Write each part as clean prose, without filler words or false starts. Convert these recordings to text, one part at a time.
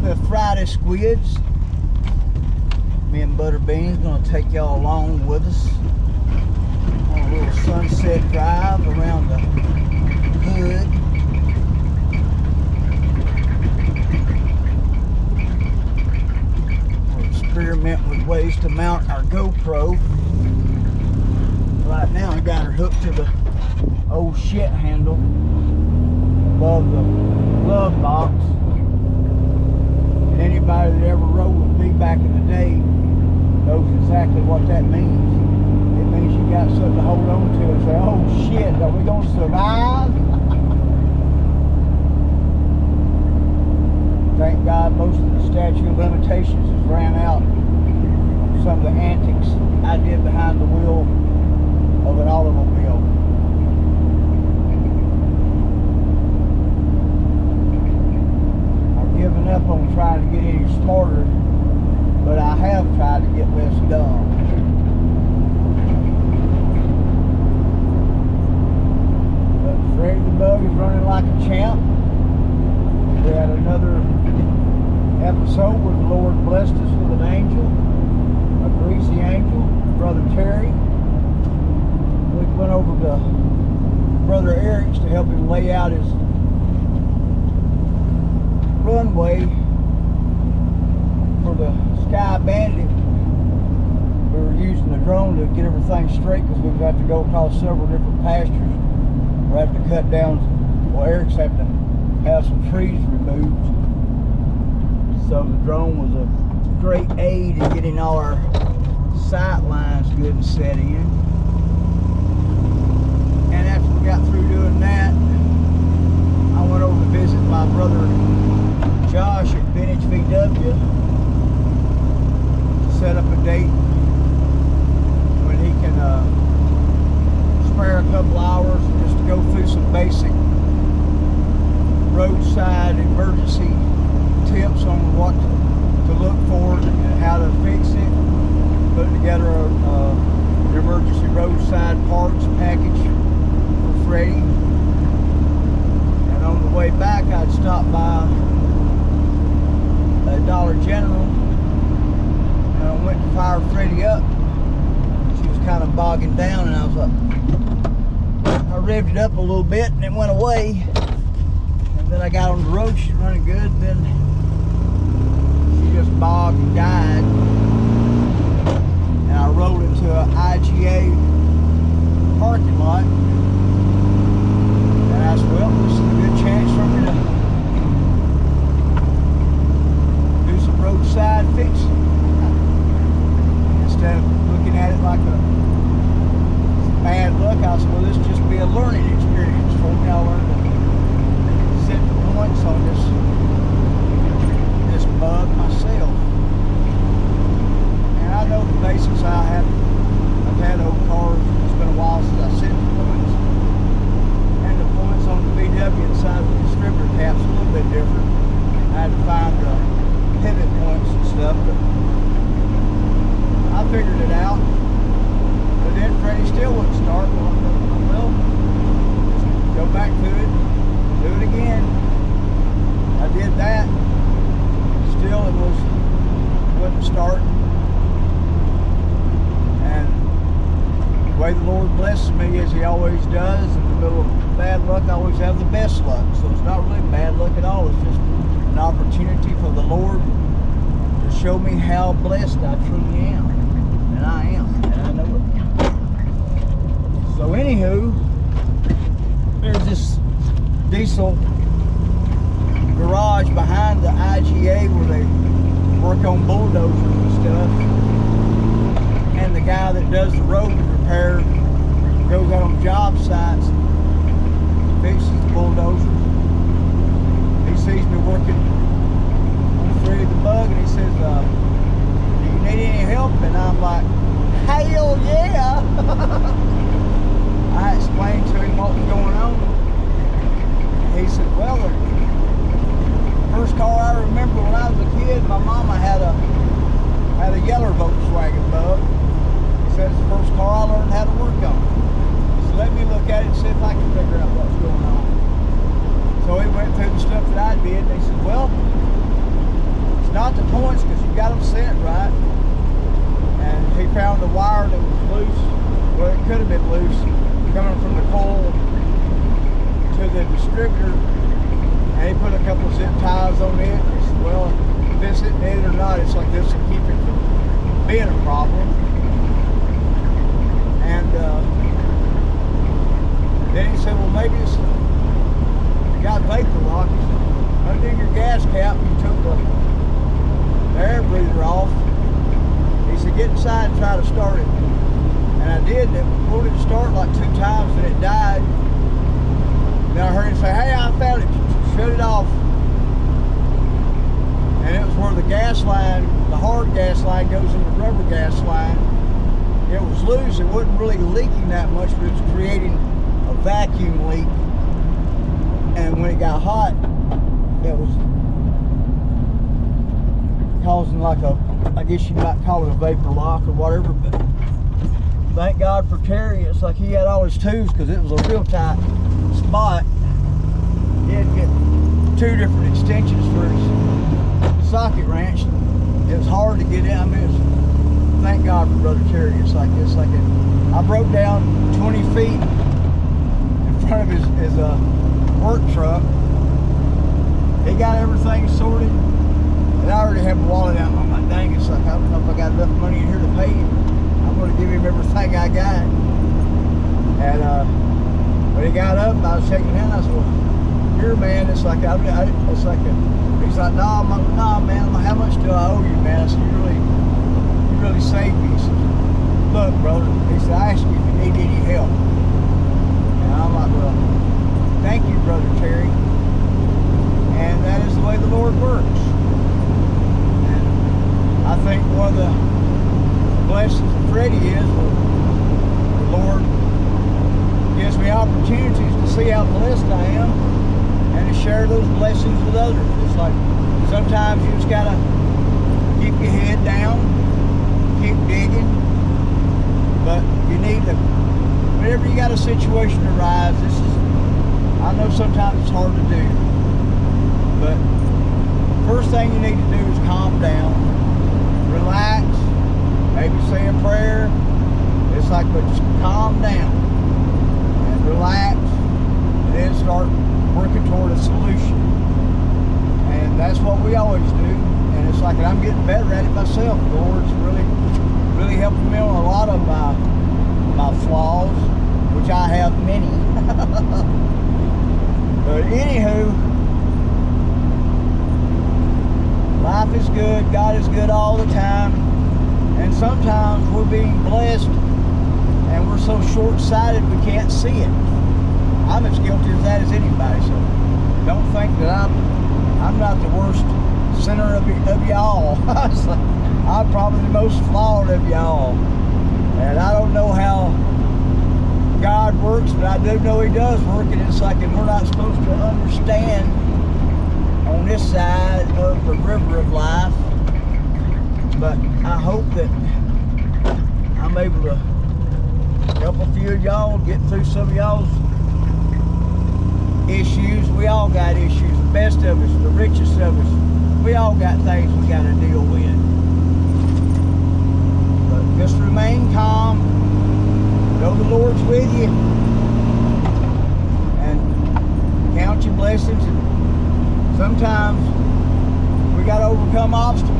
the Friday squids. Me and BuTTerBean's gonna take y'all along with us on a little sunset drive around the hood. We're experimenting with ways to mount our GoPro. Right now I got her hooked to the old shit handle above the glove box. And anybody that ever rode with me back in the day knows exactly what that means. It means you got something to hold on to and say, oh shit, are we gonna survive? Thank God most of the statute of limitations has ran out on some of the antics I did behind the wheel of an automobile. I've given up on trying to get any smarter, but I have tried to get less dumb. But Freddie the Bug is running like a champ. We had another episode where the Lord blessed us with an angel, a greasy angel, Brother Terry. We went over to Brother Eric's to help him lay out his runway for the Sky Bandit. We were using the drone to get everything straight because we've got to go across several different pastures. We're having to cut down, well, Eric's having to have some trees removed. So the drone was a great aid in getting all our sight lines good and set in. And after we got through doing that, I went over to visit my brother Josh at Vintage VW to set up a date when he can spare a couple hours just to go through some basic roadside emergency tips on what to look for and how to fix it. Put together an emergency roadside parts package for Freddie. And on the way back, I'd stop by a Dollar General and I went to fire Freddie up. She was kind of bogging down, and I was like, I revved it up a little bit and it went away. And then I got on the road, she's running good, then she just bogged and died. And I rolled into an IGA parking lot. And I said, well, this is a good chance for me to do some roadside fixing. Instead of looking at it like a bad luck, I said, well, this will just be a learning experience for me. I'll learn to set the points on this bug myself. And I know the basics. I've had old cars. It's been a while since I set the points. And the points on the VW inside the distributor cap's a little bit different. I had to find the pivot points and stuff, but I figured it out. But then Freddie still wouldn't start. Well, just go back to it, do it again. I did that. Still, it wouldn't start. And the way the Lord blesses me, as He always does, in the middle of bad luck, I always have the best luck. So it's not really bad luck at all. It's just an opportunity for the Lord to show me how blessed I truly am. And I am. And I know it. So anywho, there's this diesel garage behind the IGA where they work on bulldozers and stuff. And the guy that does the road repair goes out on job sites, fixes the bulldozers. He sees me working on Freddie the Bug and he says, do you need any help? And I'm like, hell yeah! I explained to him what was going on. And he said, well, the first car I remember when I was a kid, my mama had a yellow Volkswagen Bug. He said it's the first car I learned how to work on. So let me look at it and see if I can figure out what's going on. So he went through the stuff that I did, and he said, well, set right. And he found a wire that was loose. Well, it could have been loose, coming from the coil to the distributor. And he put a couple of zip ties on it. He said, well, if this isn't it or not, it's like this will keep it from being a problem. And then he said, well, maybe it's got vapor lock. He said, undo your gas cap. He took the air breather off. He said, get inside and try to start it. And I did, and it pulled it to start like 2 times, and it died. Then I heard him say, hey, I found it. Shut it off. And it was where the gas line, the hard gas line goes in the rubber gas line. It was loose. It wasn't really leaking that much, but it was creating a vacuum leak. And when it got hot, it was causing like a, I guess you might call it a vapor lock or whatever, but thank God for Terry. It's like he had all his tubes because it was a real tight spot. He had to get 2 different extensions for his socket wrench. It was hard to get in. I mean, thank God for Brother Terry. It's like I broke down 20 feet in front of his work truck. He got everything sorted, and I already have a wallet out. I'm like, dang, it's like, I don't know if I got enough money in here to pay him. I'm going to give him everything I got. And when he got up, I was shaking his hand. I said, well, here, man, it's like, he's like, nah, man, how much do I owe you, man? I said, you really saved me. He said, look, brother, he said, I asked you if you need any help. And I'm like, well, thank you, Brother Terry. And that is the way the Lord works. And I think one of the blessings of Freddie is the Lord gives me opportunities to see how blessed I am and to share those blessings with others. It's like sometimes you just gotta keep your head down, keep digging, but you need to, whenever you got a situation arise, I know sometimes it's hard to do, but first thing you need to do is calm down, relax, maybe say a prayer. It's like, but just calm down and relax, and then start working toward a solution. And that's what we always do. And it's like, I'm getting better at it myself. The Lord's really helping me on a lot of my flaws, which I have many. But anywho, life is good. God is good all the time. And sometimes we're being blessed and we're so short-sighted we can't see it. I'm as guilty of that as anybody, so don't think that I'm not the worst sinner of y'all. I'm probably the most flawed of y'all. And I don't know how God works, but I do know He does work, and it's like, and we're not supposed to understand on this side of the river of life, but I hope that I'm able to help a few of y'all get through some of y'all's issues. We all got issues. The best of us, the richest of us, we all got things we got to deal with. But just remain calm. Know the Lord's with you. And count your blessings. And sometimes we got to overcome obstacles.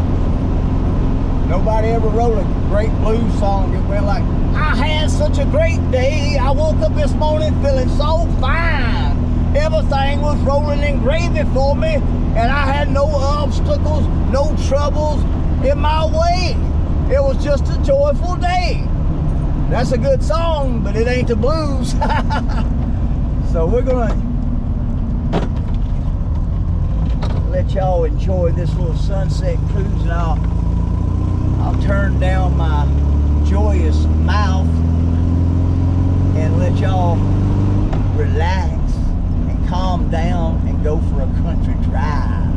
Nobody ever wrote a great blues song that went like, I had such a great day. I woke up this morning feeling so fine. Everything was rolling in gravy for me, and I had no obstacles, no troubles in my way. It was just a joyful day. That's a good song, but it ain't the blues. So we're gonna let y'all enjoy this little sunset cruise, and I'll turn down my joyous mouth and let y'all relax and calm down and go for a country drive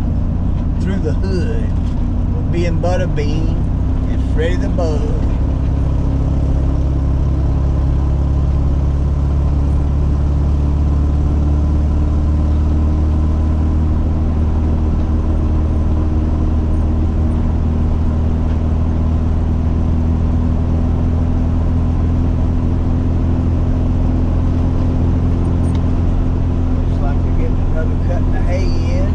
through the hood with being BuTTerBean and Freddie the Bug. cutting the hay in.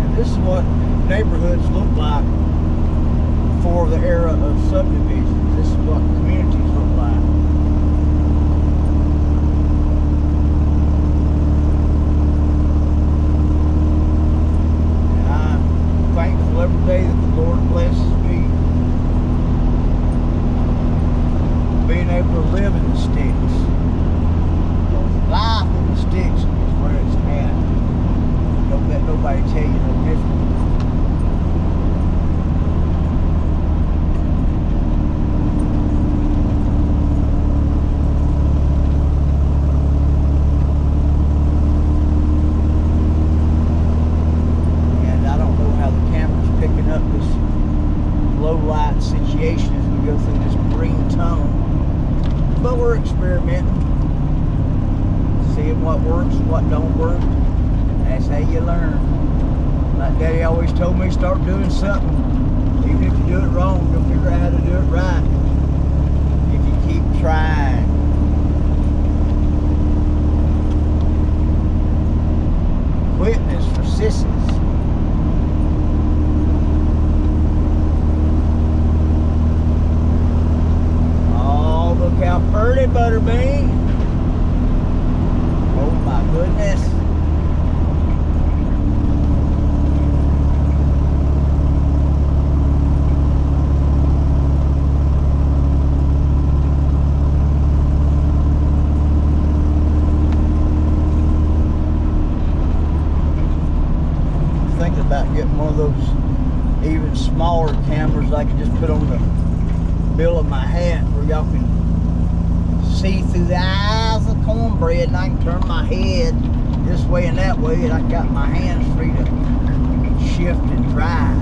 And this is what neighborhoods look like before the era of subdivisions. This is what communities look like. And I'm thankful every day that the Lord blesses me being able to live in the sticks. Life in the sticks is where it's at. Don't let nobody tell you no different. And I don't know how the camera's picking up this low light situation as we go through this green tunnel. But we're experimenting, seeing what works, what don't work. That's how you learn. Like Daddy always told me, start doing something. Even if you do it wrong, you'll figure out how to do it right. If you keep trying. Quitting is for sissies. Look how pretty, BuTTerBean. Oh my goodness. Thinking about getting one of those even smaller cameras I could just put on the bill of my hat where y'all can see through the eyes of cornbread, and I can turn my head this way and that way, and I got my hands free to shift and drive.